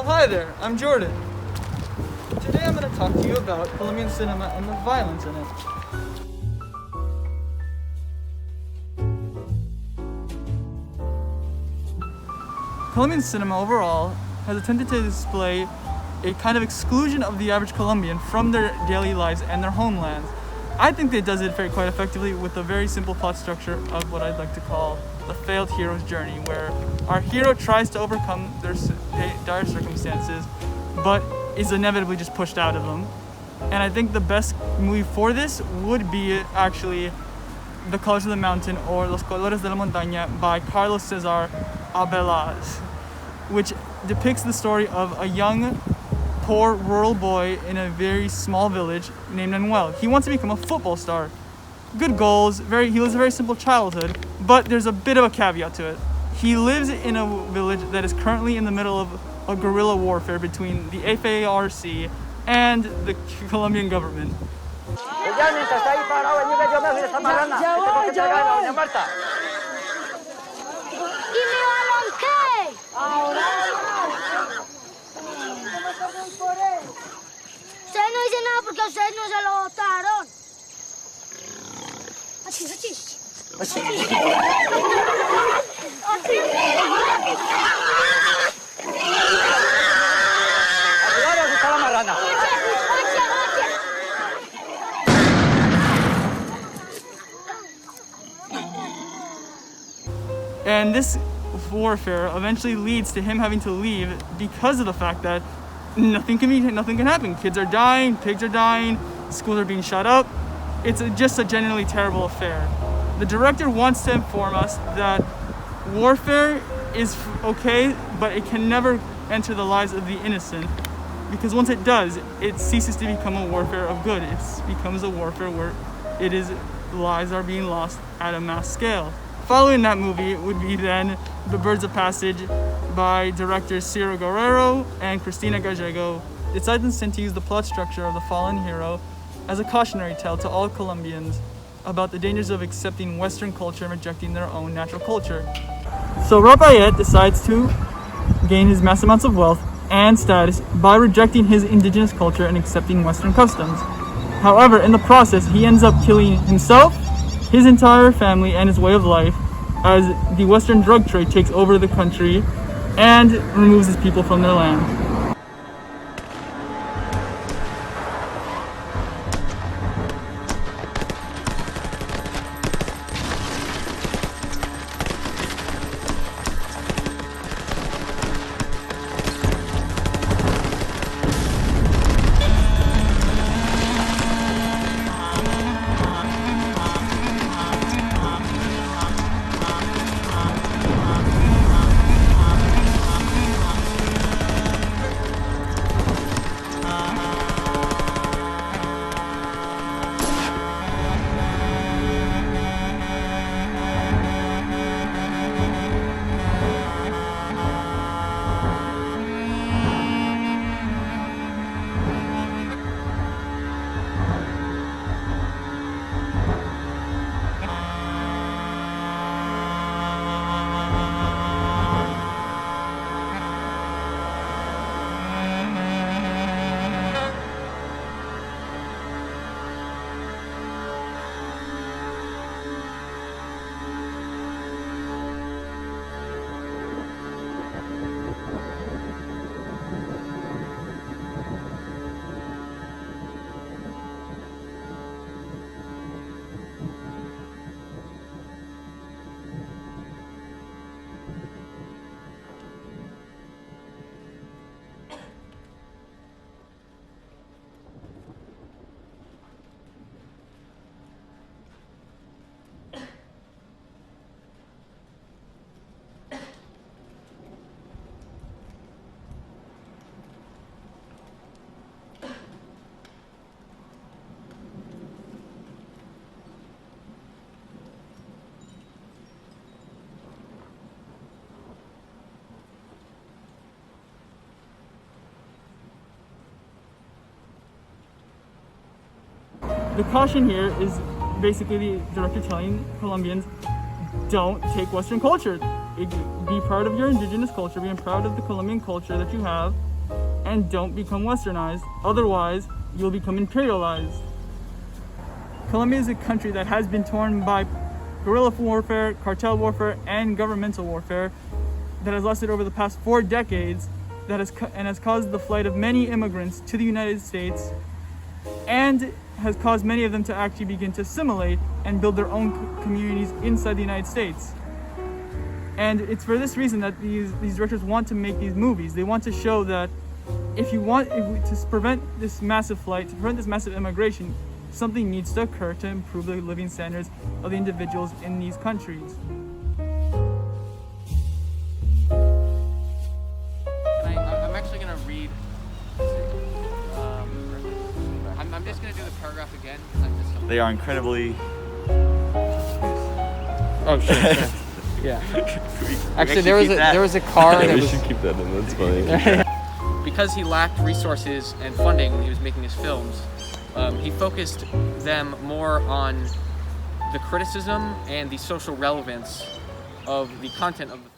hi there, I'm Jordan. Today I'm going to talk to you about Colombian cinema and the violence in it. Colombian cinema overall has attempted to display a kind of exclusion of the average Colombian from their daily lives and their homelands. I think it does it quite effectively with a very simple plot structure of what I'd like to call the failed hero's journey, where our hero tries to overcome their dire circumstances, but is inevitably just pushed out of them. And I think the best movie for this would be actually The Colors of the Mountain, or Los Colores de la Montaña by César Arbeláez, which depicts the story of a young, poor rural boy in a very small village named Manuel. He wants to become a football star. Good goals, he lives a very simple childhood, but there's a bit of a caveat to it. He lives in a village that is currently in the middle of a guerrilla warfare between the FARC and the Colombian government. Ustedes no dicen nada porque a ustedes no se lo votaron. And this warfare eventually leads to him having to leave because of the fact that nothing can happen. Kids are dying, pigs are dying, schools are being shut up. It's just a genuinely terrible affair. The director wants to inform us that warfare is okay, but it can never enter the lives of the innocent, because once it does, it ceases to become a warfare of good. It becomes a warfare where lives are being lost at a mass scale. Following that movie would be then The Birds of Passage by directors Ciro and Cristina Gallego. It's intended to use the plot structure of the fallen hero as a cautionary tale to all Colombians about the dangers of accepting Western culture and rejecting their own natural culture. So Arbeláez decides to gain his mass amounts of wealth and status by rejecting his indigenous culture and accepting Western customs. However, in the process, he ends up killing himself, his entire family, and his way of life as the Western drug trade takes over the country and removes his people from their land. The caution here is basically the director telling Colombians, don't take Western culture. Be proud of your indigenous culture, be proud of the Colombian culture that you have, and don't become westernized. Otherwise, you'll become imperialized. Colombia is a country that has been torn by guerrilla warfare, cartel warfare, and governmental warfare that has lasted over the past 4 decades that has caused the flight of many immigrants to the United States and has caused many of them to actually begin to assimilate and build their own communities inside the United States. And it's for this reason that these directors want to make these movies. They want to show that to prevent this massive flight, to prevent this massive immigration, something needs to occur to improve the living standards of the individuals in these countries. I'm actually going to read. I'm just going to do the paragraph again. They are incredibly. Oh, sure. Yeah. Actually, there was a car. Yeah, we should keep that in. That's funny. Because he lacked resources and funding when he was making his films, he focused them more on the criticism and the social relevance of the content of the